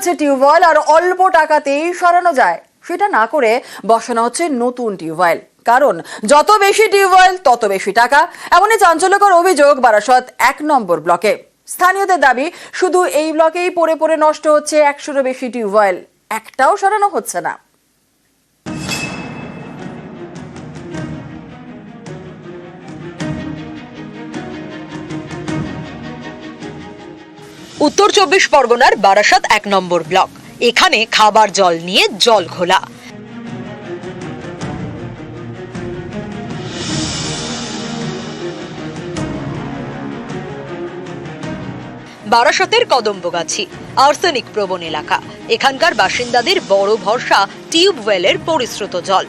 আছে টিউবওয়েল আর অল্প টাকাতেই সরানো যায়, সেটা না করে বসানো হচ্ছে নতুন টিউবওয়েল। কারণ যত বেশি টিউবওয়েল তত বেশি টাকা, এমনই চাঞ্চল্যকর অভিযোগ বারাসত ১ নম্বর ব্লকে। স্থানীয়দের দাবি, শুধু এই ব্লকেই পড়ে পড়ে নষ্ট হচ্ছে ১০০-রও বেশি টিউবওয়েল, একটাও সরানো হচ্ছে না। উত্তর ২৪ পরগনার বারাসত ১ নম্বর ব্লক। এখানে খাবার জল নিয়ে জল ঘোলা। বারাসতের কদম্বগাছি আর্সেনিক প্রবণ এলাকা। এখানকার বাসিন্দাদের বড় ভরসা টিউবওয়েলের পরিশ্রুত জল।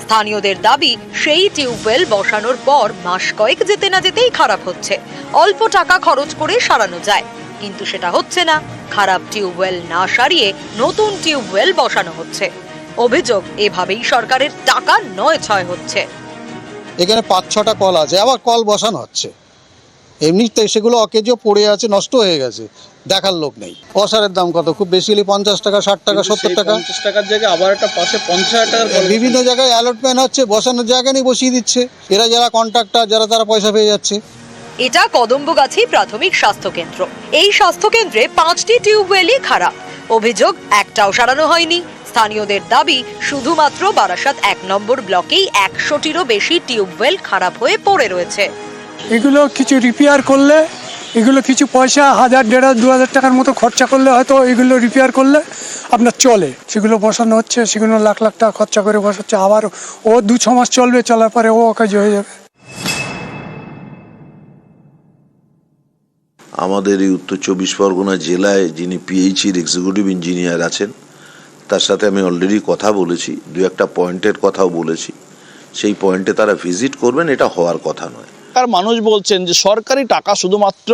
স্থানীয়দের দাবি, সেই টিউবওয়েল বসানোর পর মাস কয়েক যেতে না যেতেই খারাপ হচ্ছে। অল্প টাকা খরচ করে সারানো যায়, কিন্তু সেটা হচ্ছে না। খারাপ টিউবওয়েল না সারিয়ে নতুন টিউবওয়েল বসানো হচ্ছে। অভিযোগ, এভাবেই সরকারের টাকা নয় ছয় হচ্ছে। এখানে ৫-৬টা কল আছে, আবার কল বসানো হচ্ছে। এমনিতে সেগুলো অকেজো পড়ে আছে, নষ্ট হয়ে গেছে, দেখার লোক নেই। অসারের দাম কত? খুব বেশি হলে ৫০ টাকা, ৬০ টাকা, ৭০ টাকা। ৫০ টাকার জায়গায় আবার একটা পাশে ৫০,০০০ টাকার বিভিন্ন জায়গায় অ্যালটমেন্ট হচ্ছে, বসানোর জায়গা নেই, বসিয়ে দিচ্ছে। এরা যারা কন্ট্রাক্টর, তারা পয়সা পেয়ে যাচ্ছে। এটা কদম্বগাছি প্রাথমিক স্বাস্থ্য কেন্দ্র। এই স্বাস্থ্য কেন্দ্রে ৫টি টিউবওয়েলই খারাপ। অভিযোগ, একটাও সারানো হয়নি। স্থানীয়দের দাবি, শুধুমাত্র বারাসত ১ নম্বর ব্লকেই ১০০-টিরও বেশি টিউবওয়েল খারাপ হয়ে পড়ে রয়েছে। এগুলো কিছু রিপেয়ার করলে, এগুলো কিছু পয়সা ১,০০০, ১,৫০০, ২,০০০ টাকার মতো খরচা করলে হয়তো এগুলো রিপেয়ার করলে আপনার চলে। সেগুলো বসানো হচ্ছে, সেগুলো লাখ লাখ টাকা খরচা করে বসাচ্ছে। আবার ও ২-৬ মাস চলবে, চলার পরে ও অকাজ হয়ে যাবে। আমাদের এই উত্তর ২৪ পরগনা জেলায় যিনি পিএইচির এক্সিকিউটিভ ইঞ্জিনিয়ার আছেন, তার সাথে আমি অলরেডি কথা বলেছি, ২-১টা পয়েন্টের কথাও বলেছি। সেই পয়েন্টে তারা ভিজিট করবেন, এটা হওয়ার কথা নয়। আর মানুষ বলছেন যে সরকারি টাকা শুধুমাত্র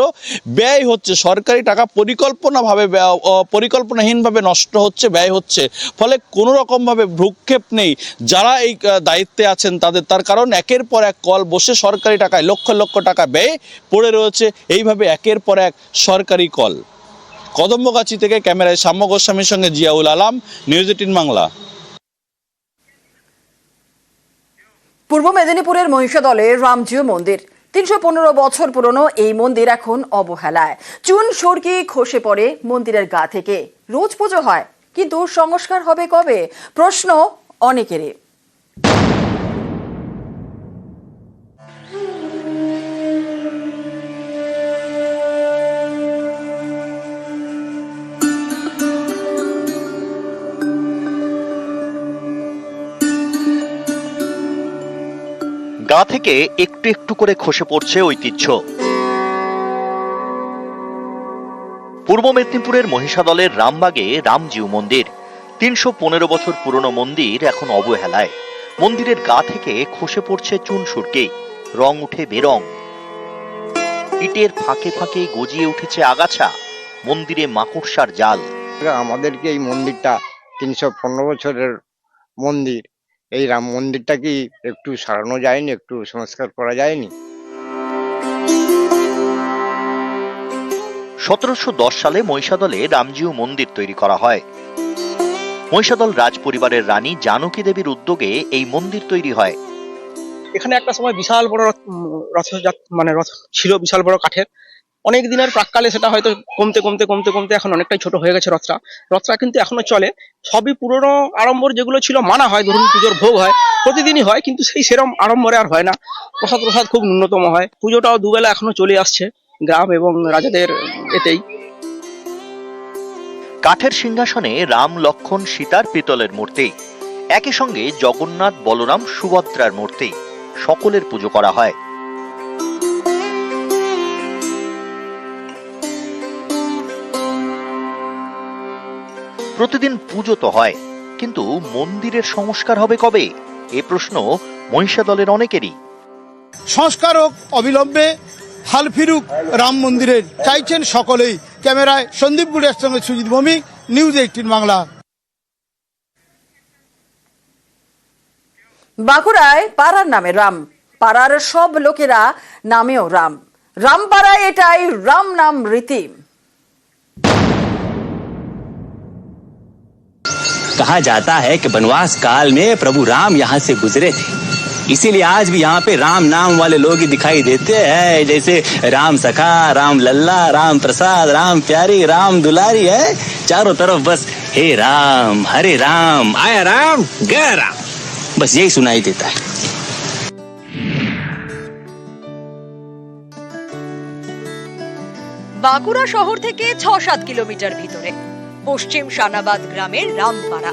ব্যয় হচ্ছে, সরকারি টাকা পরিকল্পনাহীনভাবে নষ্ট হচ্ছে, ব্যয় হচ্ছে, ফলে কোনো রকমভাবে ভ্রুক্ষেপ নেই যারা এই দায়িত্বে আছেন তার। কারণ একের পর এক কল বসে সরকারি টাকায় লক্ষ লক্ষ টাকা ব্যয় পড়ে রয়েছে, এইভাবে একের পর এক সরকারি কল। কদম্বগাছি থেকে ক্যামেরায় সাম্য গোস্বামীর সঙ্গে জিয়াউল আলম, নিউজ ১৮ বাংলা। পূর্ব মেদিনীপুরের মহিষাদলের রামজিউ মন্দির, ৩১৫ বছর পুরনো এই মন্দির এখন অবহেলায়। চুন সরকি খসে পড়ে মন্দিরের গা থেকে। রোজ পুজো হয়, কিন্তু সংস্কার হবে কবে? প্রশ্ন অনেকেরই। গা থেকে একটু একটু করে খসে পড়ছে ঐতিহ্য। পূর্ব মেদিনীপুরের মহিষাদলের রামবাগে রামজিউ মন্দির, ৩১৫ বছর পুরনো মন্দির এখন অবহেলায়। মন্দিরের গা থেকে খসে পড়ছে চুন সুরকি, রং উঠে বেরং। ইটের ফাঁকে ফাঁকে গজিয়ে উঠেছে আগাছা, মন্দিরে মাকড়সার জাল। আমাদেরকে এই মন্দিরটা ৩১৫ বছরের মন্দির, এই রাম মন্দিরটা কি একটু সারানো যায়নি, একটু সংস্কার করা যায়নি? ১৭১০ সালে মহিষাদলে রামজিউ মন্দির তৈরি করা হয়। মহিষাদল রাজ পরিবারের রানী জানকী দেবীর উদ্যোগে এই মন্দির তৈরি হয়। এখানে একটা সময় বিশাল বড় রথ ছিল, বিশাল বড় কাঠের। অনেক দিনের প্রাককালে সেটা হয়তো কমতে কমতে কমতে কমতে এখন অনেকটাই ছোট হয়ে গেছে রথটা কিন্তু এখনো চলে। সবই পুরনো আড়ম্বর যেগুলো ছিল মানা হয়, ধরুন পুজোর ভোগ হয়, প্রতিদিনই হয়, কিন্তু সেই সেরম আড়ম্বরে আর হয় না। প্রসাদ খুব ন্যূনতম হয়। পুজোটাও দুবেলা এখনো চলে আসছে গ্রাম এবং রাজাদের এতেই। কাঠের সিংহাসনে রাম, লক্ষ্মণ, সীতার পিতলের মূর্তি, একই সঙ্গে জগন্নাথ, বলরাম, সুভদ্রার মূর্তি, সকলের পুজো করা হয়। প্রতিদিন পুজো তো হয়, কিন্তু মন্দিরের সংস্কার হবে কবে? এ প্রশ্ন মহিষাদলের অনেকেরই। সংস্কার হোক অবিলম্বে, হাল ফিরুক রাম মন্দিরের, চাইছেন সকলেই। ক্যামেরায় সন্দীপ গুড়ের সঙ্গে সুজিত ভৌমিক, নিউজ ১৮ বাংলা। বাঁকুড়ায় পাড়ার নামে রাম, পাড়ার সব লোকেরা নামেও রাম। রামপাড়ায় এটাই রাম নাম রীতি। कहा जाता है कि वनवास काल में प्रभु राम यहाँ से गुजरे थे, इसीलिए आज भी यहाँ पे राम नाम वाले लोग ही दिखाई देते हैं, जैसे राम सखा, राम लल्ला, राम प्रसाद, राम प्यारी, राम दुलारी है। चारों तरफ बस हे राम, हरे राम, आया राम, गया राम, बस यही सुनाई देता है। বাঁকুড়া শহর থেকে ৬-৭ কিলোমিটার ভিতরে পশ্চিম শানাবাদ গ্রামের রামপাড়া।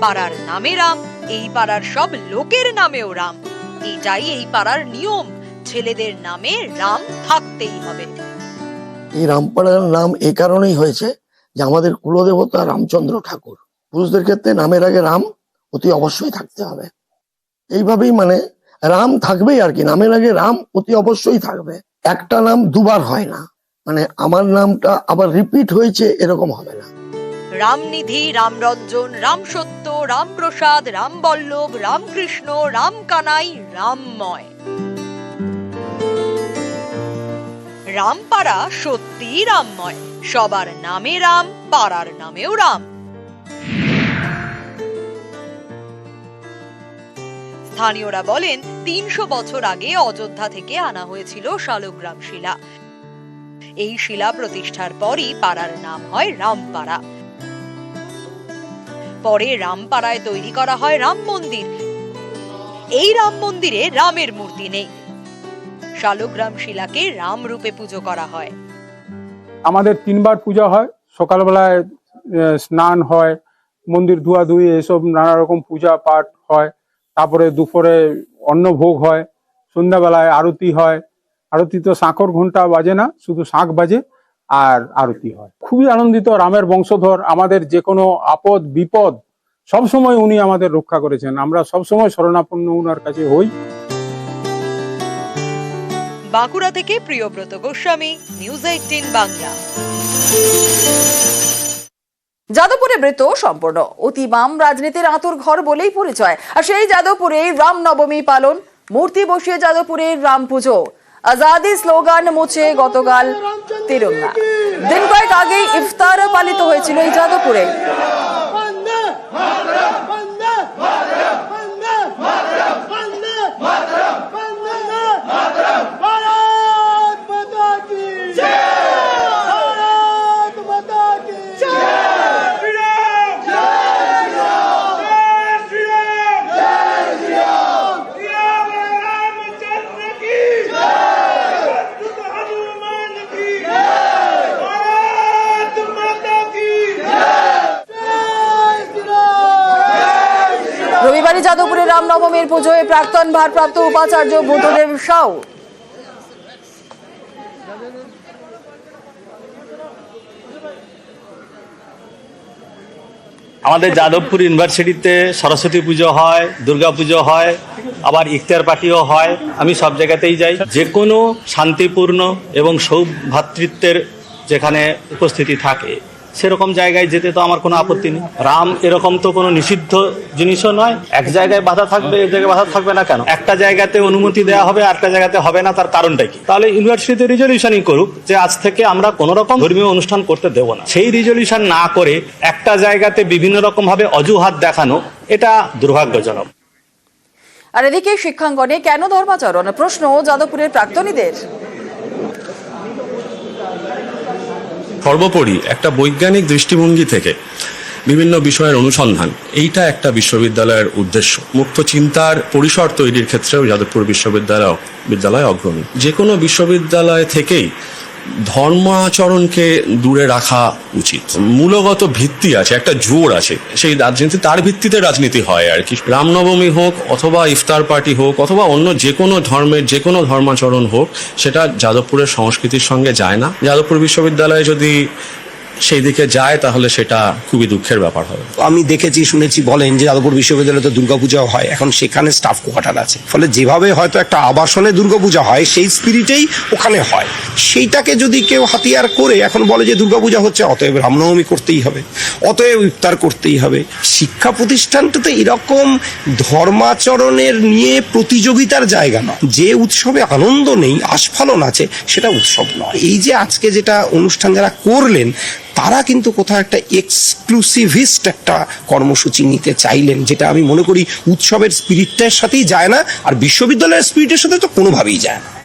পাড়ার নামে রাম, এই পাড়ার সব লোকের নামেও রাম। এটাই এই পাড়ার নিয়ম, ছেলেদের নামে রাম থাকতেই হবে। এই রামপাড়ার নাম এই কারণেই হয়েছে যে আমাদের কুলদেবতা রামচন্দ্র ঠাকুর। পুরুষদের ক্ষেত্রে নামের আগে রাম অতি অবশ্যই থাকতে হবে। এইভাবেই মানে রাম থাকবেই আর কি, নামের আগে রাম অতি অবশ্যই থাকবে। একটা নাম দুবার হয় না, মানে আমার নামটা আবার রিপিট হয়েছে এরকম হবে না। রামনিধি, রামরঞ্জন, রামসত্য, রামপ্রসাদ, রামবল্লভ, রামকৃষ্ণ, রামকানাই, রামময়। রামপাড়া সত্যি রামময়, সবার নামে রাম, পাড়ার নামেও রাম। স্থানীয়রা বলেন ৩০০ বছর আগে অযোধ্যা থেকে আনা হয়েছিল শালগ্রাম শিলা। এই শিলা প্রতিষ্ঠার পরই পাড়ার নাম হয় রামপাড়া। পরে রামপাড়ায় তৈরি করা হয় রাম মন্দির। এই রাম মন্দিরে রামের মূর্তি নেই, শালগ্রাম শিলাকে রাম রূপে পুজো করা হয়। আমাদের 3 বার পূজা হয়, সকালবেলায় স্নান হয়, মন্দির ধোয়াধুয়ি এসব নানা রকম পূজা পাঠ হয়, তারপরে দুপুরে অন্নভোগ হয়, সন্ধ্যাবেলায় আরতি হয়। আরতি তো শাঁখর ঘন্টা বাজে না, শুধু শাঁখ বাজে আর আরতি হয়। খুবই আনন্দিত, রামের বংশধর, আমাদের যে কোনো আপদ বিপদ সবসময় উনি আমাদের রক্ষা করেছেন, আমরা সবসময় শরণাপন্ন উনার কাছে হই। বাঁকুড়া থেকে প্রিয়ব্রত গোস্বামী, নিউজ 18 বাংলা। যাদবপুরে বৃত্ত সম্পূর্ণ, অতি বাম রাজনীতির আঁতুর ঘর বলেই পরিচয়। আর সেই যাদবপুরে রাম নবমী পালন, মূর্তি বসিয়ে যাদবপুরে রাম পুজো, আজাদি স্লোগান মুছে গতকাল তিরঙ্গা। দিন কয়েক আগেই ইফতার পালিত হয়েছিল এই যাদবপুরে। রবিবারই যাদবপুরে রামনবমীর পুজোয় প্রাক্তন ভারপ্রাপ্ত উপাচার্য বুদ্ধদেব সাউ। আমাদের যাদবপুর ইউনিভার্সিটিতে সরস্বতী পুজো হয়, দুর্গা পুজো হয়, আবার ইফতার পার্টিও হয়। আমি সব জায়গাতেই যাই। যে কোনো শান্তিপূর্ণ এবং সৌভ্রাতৃত্বের যেখানে উপস্থিতি থাকে সেরকম জায়গায় যেতে তো আমার কোনো আপত্তি নেই। রাম এরকম তো কোনো নিষিদ্ধ জিনিসও নয়। এক জায়গায় বাধা থাকবে, এক জায়গায় বাধা থাকবে না কেন? একটা জায়গাতে অনুমতি দেওয়া হবে, আরেকটা জায়গাতে হবে না, তার কারণটা কি? তাহলে ইউনিভার্সিটিতে রিজলিউশনই করুক যে আজ থেকে আমরা কোনো রকম ধর্মীয় অনুষ্ঠান করতে দেব না। সেই রিজলিউশন না করে একটা জায়গাতে বিভিন্ন রকম ভাবে অজুহাত দেখানো, এটা দুর্ভাগ্যজনক। আর এদিকে শিক্ষাঙ্গনে কেন ধর্মাচরণ, প্রশ্ন যাদবপুরের প্রাক্তনীদের। সর্বোপরি একটা বৈজ্ঞানিক দৃষ্টিভঙ্গি থেকে বিভিন্ন বিষয়ের অনুসন্ধান, এইটা একটা বিশ্ববিদ্যালয়ের উদ্দেশ্য। মুক্ত চিন্তার পরিসর তৈরির ক্ষেত্রেও যাদবপুর বিশ্ববিদ্যালয় অগ্রণী। যে কোনো বিশ্ববিদ্যালয় থেকেই ধর্মাচরণকে দূরে রাখা উচিত। মূলগত ভিত্তি আছে, একটা জোর আছে, সেই রাজনীতি, তার ভিত্তিতে রাজনীতি হয় আর কি। রামনবমী হোক অথবা ইফতার পার্টি হোক অথবা অন্য যে কোনো ধর্মের যে কোনো ধর্মাচরণ হোক, সেটা যাদবপুরের সংস্কৃতির সঙ্গে যায় না। যাদবপুর বিশ্ববিদ্যালয়ে যদি সেই দিকে যায় তাহলে সেটা খুবই দুঃখের ব্যাপার হবে। আমি দেখেছি শুনেছি বলেন যে যাদবপুর বিশ্ববিদ্যালয়ে তো দুর্গাপূজা হয়, এখন সেখানে স্টাফ কোয়ার্টার আছে, ফলে যেভাবে হয়তো একটা আবাসনে দুর্গাপূজা হয় সেই স্পিরিটেই ওখানে হয়। সেইটাকে যদি কেউ হাতিয়ার করে এখন বলে যে দুর্গাপূজা হচ্ছে অতএব রামনবমী করতেই হবে, অতএব ইফতার করতেই হবে, শিক্ষা প্রতিষ্ঠানটাতে এরকম ধর্মাচরণের নিয়ে প্রতিযোগিতার জায়গা নয়। যে উৎসবে আনন্দ নেই, আস্ফালন আছে, সেটা উৎসব নয়। এই যে আজকে যেটা অনুষ্ঠান যারা করলেন তারা কিন্তু কোথাও একটা এক্সক্লুসিভিস্ট একটা কর্মসূচি নিতে চাইলেন, যেটা আমি মনে করি উৎসবের স্পিরিটটার সাথেই যায় না, আর বিশ্ববিদ্যালয়ের স্পিরিটের সাথে তো কোনোভাবেই যায় না।